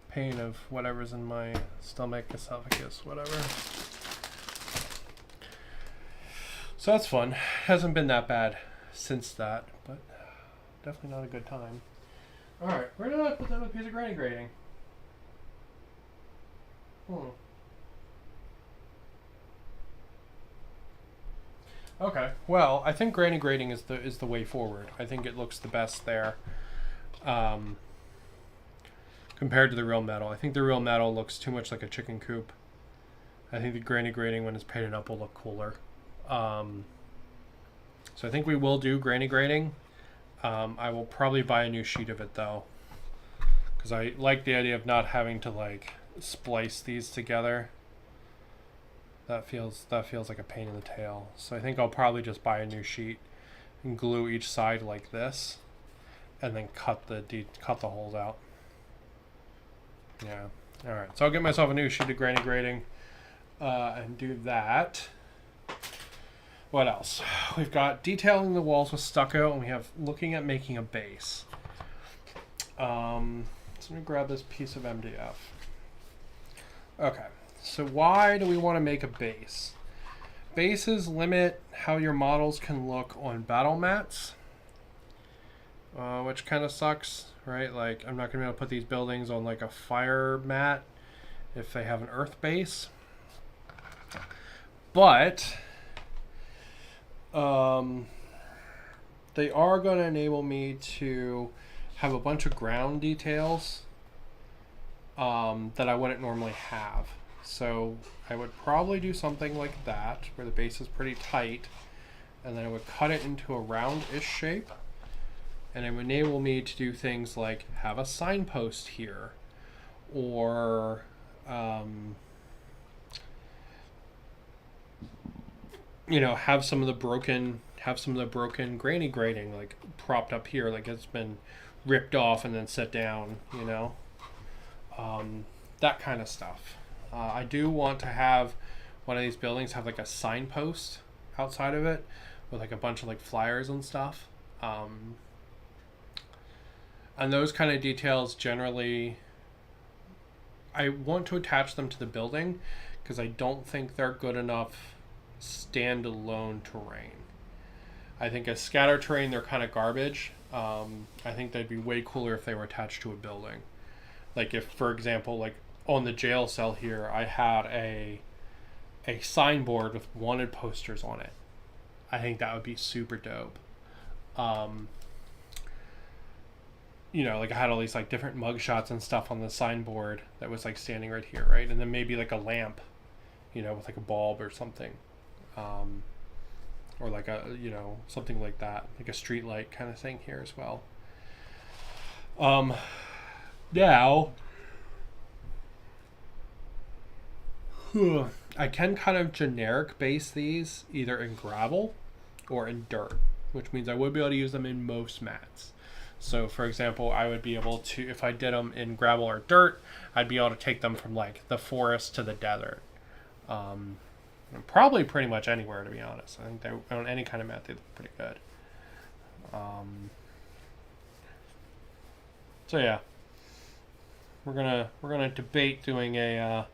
pain of whatever's in my stomach, esophagus, whatever. So that's fun. Hasn't been that bad since that, but definitely not a good time. Alright, where did I put that other piece of granny grading? Okay, well, I think granny grading is the way forward. I think it looks the best there. Compared to the real metal. I think the real metal looks too much like a chicken coop. I think the granny grading, when it's painted up, will look cooler. So I think we will do granny grading. I will probably buy a new sheet of it though, because I like the idea of not having to like splice these together. That feels like a pain in the tail. So I think I'll probably just buy a new sheet and glue each side like this, and then cut the holes out. Yeah. All right. So I'll get myself a new sheet of granny grading and do that. What else? We've got detailing the walls with stucco, and we have looking at making a base. So let me grab this piece of MDF. Okay, so why do we want to make a base? Bases limit how your models can look on battle mats, which kind of sucks, right? Like, I'm not going to be able to put these buildings on like a fire mat if they have an earth base. But they are going to enable me to have a bunch of ground details that I wouldn't normally have. So I would probably do something like that, where the base is pretty tight, and then I would cut it into a round-ish shape, And it would enable me to do things like have a signpost here, or you know, have some of the broken granny grating like propped up here, like it's been ripped off and then set down, you know, that kind of stuff. I do want to have one of these buildings have like a signpost outside of it with like a bunch of like flyers and stuff. And those kind of details generally, I want to attach them to the building because I don't think they're good enough standalone terrain. I think as scatter terrain, they're kind of garbage. I think they'd be way cooler if they were attached to a building. Like if, for example, like on the jail cell here, I had a signboard with wanted posters on it. I think that would be super dope. You know, like I had all these like different mugshots and stuff on the signboard that was like standing right here, right? And then maybe like a lamp, you know, with like a bulb or something. Or like a, you know, something like that, like a street light kind of thing here as well. Now, I can kind of generic base these either in gravel or in dirt, which means I would be able to use them in most mats. So for example, I would be able to, if I did them in gravel or dirt, I'd be able to take them from like the forest to the desert. Probably pretty much anywhere, to be honest. I think they, on any kind of mat, they look pretty good. So yeah, we're gonna debate doing a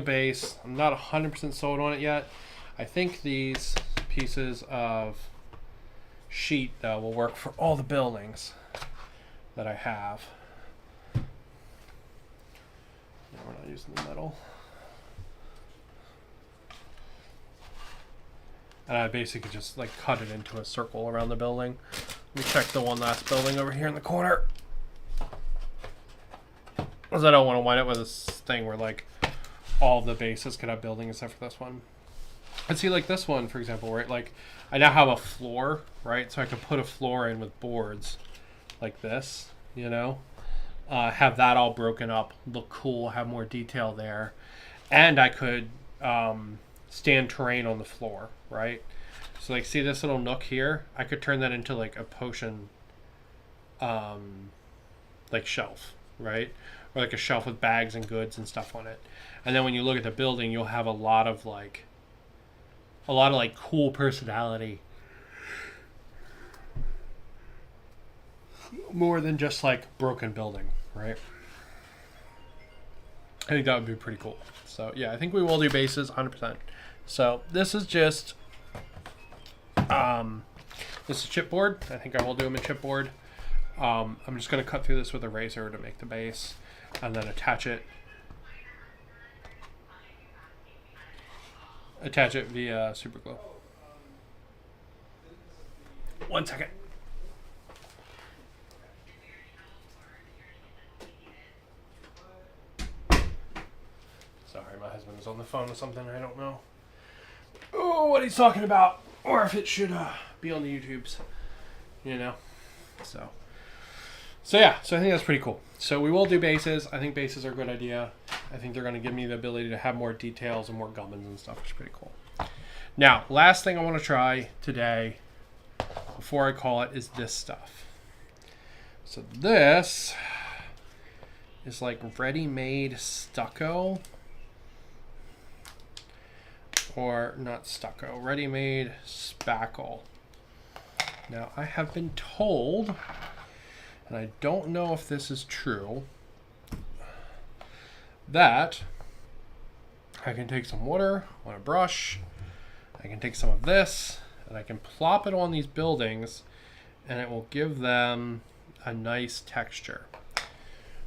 base. I'm not 100% sold on it yet. I think these pieces of sheet though will work for all the buildings that I have. No, we're not using the metal. And I basically just like cut it into a circle around the building. Let me check the one last building over here in the corner. Because I don't want to wind up with this thing where like all the bases could have buildings except for this one. And see, like this one, for example, right? Like I now have a floor, right? So I could put a floor in with boards like this, you know? Have that all broken up, look cool, have more detail there. And I could stand terrain on the floor, right? So like see this little nook here? I could turn that into like a potion like shelf, right? Or like a shelf with bags and goods and stuff on it. And then when you look at the building, you'll have a lot of like cool personality. More than just like broken building, right? I think that would be pretty cool. So yeah, I think we will do bases 100%. So this is just this is chipboard. I think I will do them in chipboard. I'm just going to cut through this with a razor to make the base and then attach it via super glue. 1 second. Sorry, my husband is on the phone with something I don't know. Oh, what he's talking about, or if it should be on the YouTubes, you know. So yeah, so I think that's pretty cool. So we will do bases. I think bases are a good idea. I think they're going to give me the ability to have more details and more gubbins and stuff, which is pretty cool. Now, last thing I want to try today, before I call it, is this stuff. So this is like ready-made stucco. Or not stucco, ready-made spackle. Now, I have been told, and I don't know if this is true, that I can take some water on a brush, I can take some of this, and I can plop it on these buildings, and it will give them a nice texture.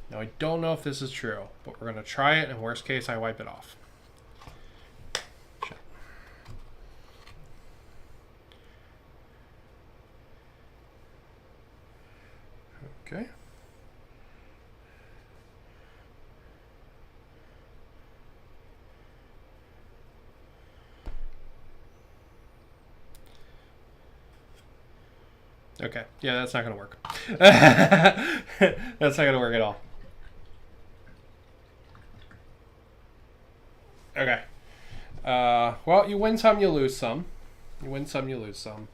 Now, I don't know if this is true, but we're going to try it, and worst case, I wipe it off. Okay. Okay. Yeah, that's not going to work. That's not going to work at all. Okay. Well, you win some, you lose some. You win some, you lose some.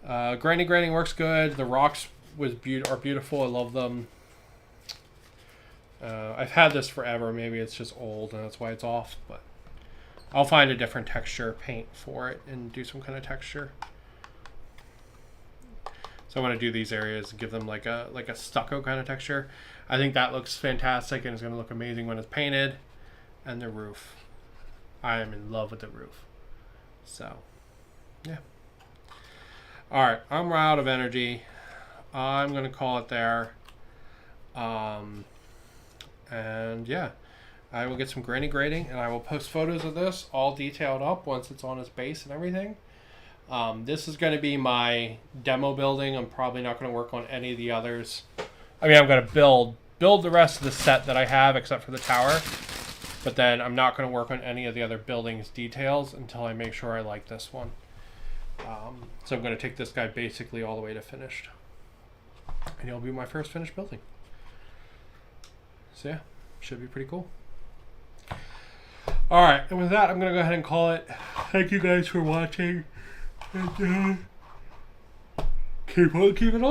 Grading works good. The rocks are beautiful. I love them. I've had this forever. Maybe it's just old and that's why it's off. But I'll find a different texture paint for it and do some kind of texture. So I want to do these areas and give them like a stucco kind of texture. I think that looks fantastic and it's going to look amazing when it's painted. And the roof. I am in love with the roof. So, yeah. Alright, I'm out of energy. I'm going to call it there. And yeah, I will get some grading and I will post photos of this all detailed up once it's on its base and everything. This is going to be my demo building. I'm probably not going to work on any of the others. I mean, I'm going to build the rest of the set that I have except for the tower. But then I'm not going to work on any of the other buildings details until I make sure I like this one. So I'm going to take this guy basically all the way to finished. And he'll be my first finished building. So yeah, should be pretty cool. Alright, and with that, I'm going to go ahead and call it. Thank you guys for watching. And keep on keeping on.